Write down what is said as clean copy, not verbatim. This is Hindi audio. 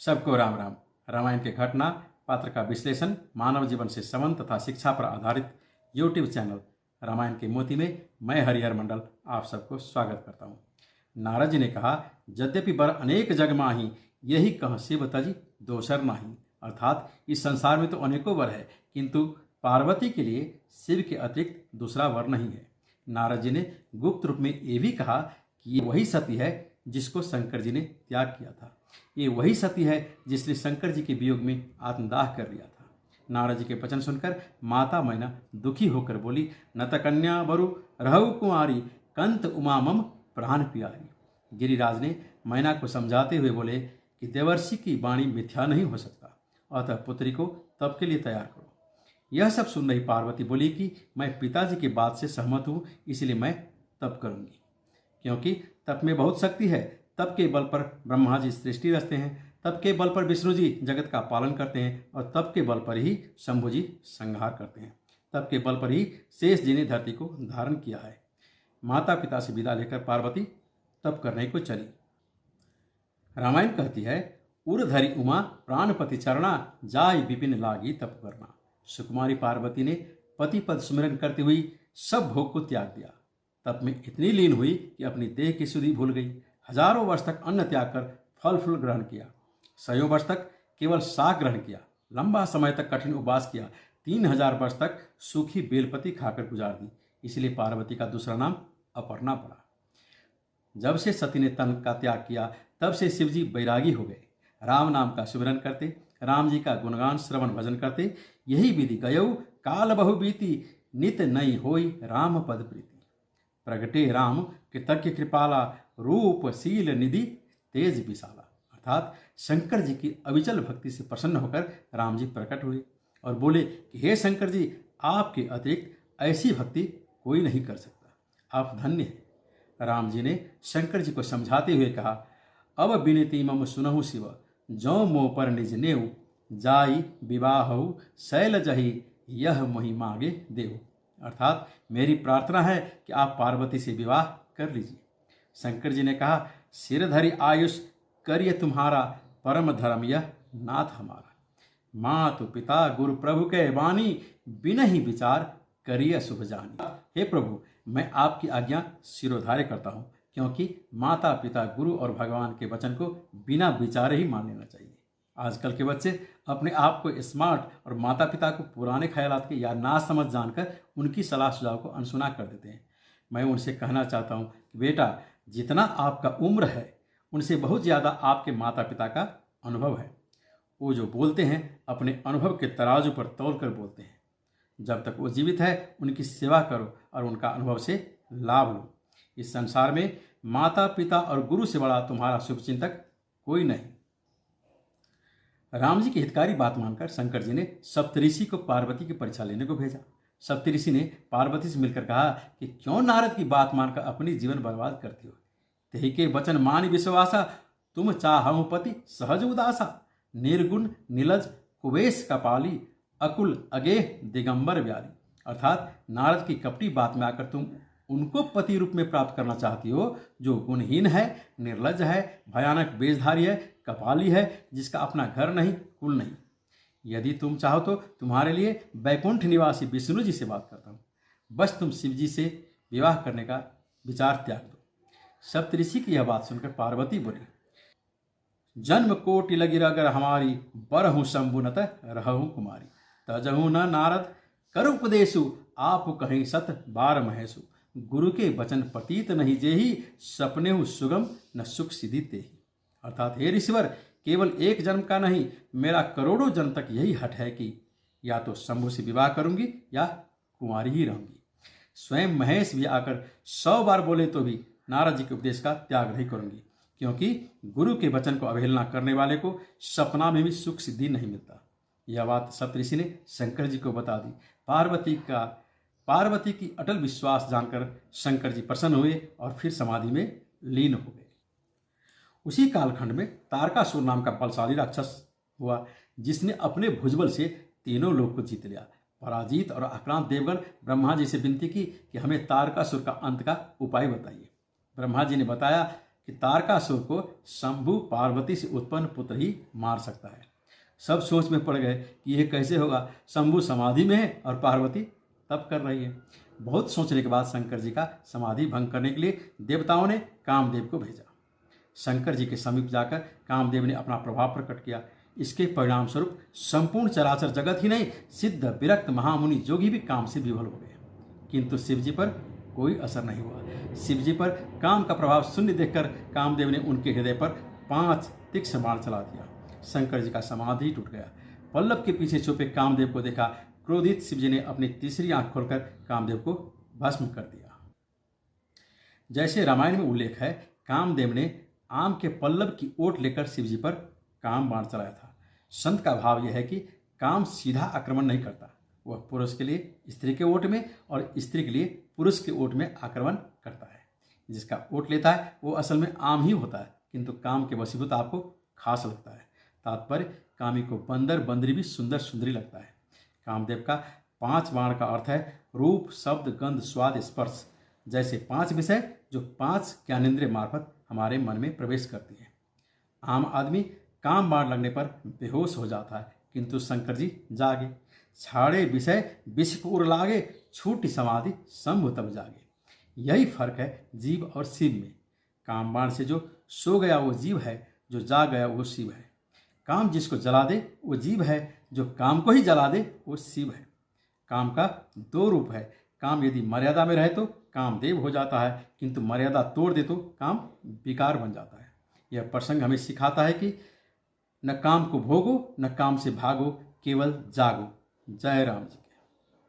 सबको राम राम। रामायण के घटना पात्र का विश्लेषण, मानव जीवन से संबंध तथा शिक्षा पर आधारित यूट्यूब चैनल रामायण के मोती में मैं हरिहर मंडल आप सबको स्वागत करता हूँ। नारद जी ने कहा, यद्यपि बर अनेक जग माही, यही कह शिव तजी दोसर नाही। अर्थात इस संसार में तो अनेकों वर है, किंतु पार्वती के लिए शिव के अतिरिक्त दूसरा वर नहीं है। नारद जी ने गुप्त रूप में ये भी कहा कि ये वही सती है जिसको शंकर जी ने त्याग किया था। ये वही सती है जिसने शंकर जी के वियोग में आत्मदाह कर लिया था। नारद जी के वचन सुनकर माता मैना दुखी होकर बोली, न त कन्या बरु रहु कुंवारी, कंत उमा मम प्राण प्यारी। गिरिराज ने मैना को समझाते हुए बोले कि देवर्षि की वाणी मिथ्या नहीं हो सकता, अतः पुत्री को तप के लिए तैयार करो। यह सब सुन रही पार्वती बोली कि मैं पिताजी की बात से सहमत हूँ, इसलिए मैं तप करूंगी, क्योंकि तप में बहुत शक्ति है। तप के बल पर ब्रह्मा जी सृष्टि रचते हैं, तप के बल पर विष्णु जी जगत का पालन करते हैं, और तप के बल पर ही शंभु जी संहार करते हैं। तप के बल पर ही शेष जी ने धरती को धारण किया है। माता पिता से विदा लेकर पार्वती तप करने को चली। रामायण कहती है, उर्धरी उमा प्राणपति चरणा, जाय विपिन लागी तप करना। सुकुमारी पार्वती ने पति पद सुमिरन करते हुई सब भोग को त्याग दिया। तप में इतनी लीन हुई कि अपनी देह की सुधि भूल गई। हजारों वर्ष तक अन्न त्याग कर फल फूल ग्रहण किया। 100 वर्ष तक केवल साग ग्रहण किया। लंबा समय तक कठिन उपवास किया। 3000 वर्ष तक सूखी बेलपति खाकर गुजार दी। इसलिए पार्वती का दूसरा नाम अपर्णा पड़ा। जब से सती ने तन का त्याग किया, तब से शिवजी बैरागी हो गए। राम नाम का सुमिरन करते, राम जी का गुणगान श्रवण भजन करते। यही विधि गयऊ काल बहु बीती, नित नई होई राम पद प्रीति। प्रगटे राम कृतज्ञ कृपाला, रूप शील निधि तेज विशाला। अर्थात शंकर जी की अविचल भक्ति से प्रसन्न होकर राम जी प्रकट हुए और बोले कि हे शंकर जी, आपके अतिरिक्त ऐसी भक्ति कोई नहीं कर सकता, आप धन्य हैं। राम जी ने शंकर जी को समझाते हुए कहा, अब विनती मम सुनहु शिव, जौ मोह पर निज नेऊ, जाई विवाहु शैल जही, यह मोहि मांगे देव। अर्थात मेरी प्रार्थना है कि आप पार्वती से विवाह कर लीजिए। शंकर जी ने कहा, सिरधरि आयुष करिय तुम्हारा, परम धर्म यह नाथ हमारा। मातु पिता गुरु प्रभु के वाणी, बिनहि विचार करिय शुभ जानी। हे प्रभु, मैं आपकी आज्ञा सिरोधार्य करता हूँ, क्योंकि माता पिता गुरु और भगवान के वचन को बिना विचारे ही मान लेना चाहिए। आजकल के बच्चे अपने आप को स्मार्ट और माता पिता को पुराने ख्यालात के या ना समझ जानकर उनकी सलाह सुझाव को अनसुना कर देते हैं। मैं उनसे कहना चाहता हूँ कि बेटा, जितना आपका उम्र है उनसे बहुत ज़्यादा आपके माता पिता का अनुभव है। वो जो बोलते हैं अपने अनुभव के तराजू पर तौल कर बोलते हैं। जब तक वो जीवित है उनकी सेवा करो और उनका अनुभव से लाभ लो। इस संसार में माता पिता और गुरु से बड़ा तुम्हारा शुभचिंतक कोई नहीं। राम जी की हितकारी बात मानकर शंकर जी ने सप्तऋषि को पार्वती की परीक्षा लेने को भेजा। सप्तऋषि ने पार्वती से मिलकर कहा कि क्यों नारद की बात मानकर अपनी जीवन बर्बाद करती हो। तेहि के वचन मान विश्वासा, तुम चाहु पति सहज उदासा। निर्गुण निलज कुवेश कपाली, अकुल अगेह दिगंबर व्याली। अर्थात नारद की कपटी बात में आकर तुम उनको पति रूप में प्राप्त करना चाहती हो जो गुणहीन है, निर्लज है, भयानक वेशधारी है, कपाली है, जिसका अपना घर नहीं, कुल नहीं। यदि तुम चाहो तो तुम्हारे लिए बैकुंठ निवासी विष्णु जी से बात करता हूँ। बस तुम शिव जी से विवाह करने का विचार त्याग दो। सप्तऋषि की यह बात सुनकर पार्वती बोली, जन्म कोटि लगी अगर हमारी, बरहु शंभुनत रहु कुमारी। तजहु न नारद कर उपदेशु, आप कहीं सत बार महेशु। गुरु के वचन प्रतीत नहीं जेहि, सपने सुगम न सुख सिद्धि तेहि। अर्थात हे ऋषिवर, केवल एक जन्म का नहीं, मेरा करोड़ों जन्म तक यही हट है कि या तो शंभु से विवाह करूंगी या कुंवारी ही रहूंगी। स्वयं महेश भी आकर 100 बार बोले तो भी नारद जी के उपदेश का त्याग नहीं करूंगी, क्योंकि गुरु के वचन को अवहेलना करने वाले को सपना में भी सुख सिद्धि नहीं मिलता। यह बात सप्तऋषि ने शंकर जी को बता दी। पार्वती की अटल विश्वास जानकर शंकर जी प्रसन्न हुए और फिर समाधि में लीन हो गए। उसी कालखंड में तारकासुर नाम का बलशाली राक्षस हुआ, जिसने अपने भुजबल से तीनों लोक को जीत लिया। पराजित और आक्रांत देवगण ब्रह्मा जी से विनती की कि हमें तारकासुर का अंत का उपाय बताइए। ब्रह्मा जी ने बताया कि तारकासुर को शंभु पार्वती से उत्पन्न पुत्र ही मार सकता है। सब सोच में पड़ गए कि यह कैसे होगा, शंभु समाधि में है और पार्वती तप कर रही है। बहुत सोचने के बाद शंकर जी का समाधि भंग करने के लिए देवताओं ने कामदेव को भेजा। शंकर जी के समीप जाकर कामदेव ने अपना प्रभाव प्रकट किया। इसके परिणाम स्वरूप संपूर्ण चराचर जगत ही नहीं, सिद्ध विरक्त महामुनि जोगी भी काम से विवल हो गए, किंतु शिव जी पर कोई असर नहीं हुआ। शिव जी पर काम का प्रभाव शून्य देखकर कामदेव ने उनके हृदय पर 5 तीक्ष्ण बाण चला दिया। शंकर जी का समाधि टूट गया। पल्लव के पीछे छुपे कामदेव को देखा। क्रोधित शिव जी ने अपनी तीसरी आंख खोलकर कामदेव को भस्म कर दिया। जैसे रामायण में उल्लेख है, कामदेव ने आम के पल्लव की ओट लेकर शिव जी पर काम बाण चलाया था। संत का भाव यह है कि काम सीधा आक्रमण नहीं करता, वह पुरुष के लिए स्त्री के ओट में और स्त्री के लिए पुरुष के ओट में आक्रमण करता है। जिसका ओट लेता है वो असल में आम ही होता है, किंतु काम के वशीभूत आपको खास लगता है। तात्पर्य, कामी को बंदर बंदरी भी सुंदर सुंदरी लगता है। कामदेव का 5 बाण का अर्थ है रूप, शब्द, गंध, स्वाद, स्पर्श जैसे 5 विषय जो 5 ज्ञानेंद्रिय मार्फत हमारे मन में प्रवेश करती है। आम आदमी काम बाण लगने पर बेहोश हो जाता है, किंतु शंकर जी जागे। छाड़े विषय विष को उर लागे, छूटी समाधि शंभु तब जागे। यही फर्क है जीव और शिव में। काम बाण से जो सो गया वो जीव है, जो जाग गया वो शिव है। काम जिसको जला दे वो जीव है, जो काम को ही जला दे वो शिव है। काम का 2 रूप है। काम यदि मर्यादा में रहे तो कामदेव हो जाता है, किंतु मर्यादा तोड़ दे तो काम विकार बन जाता है। यह प्रसंग हमें सिखाता है कि न काम को भोगो, न काम से भागो, केवल जागो। जय राम जी।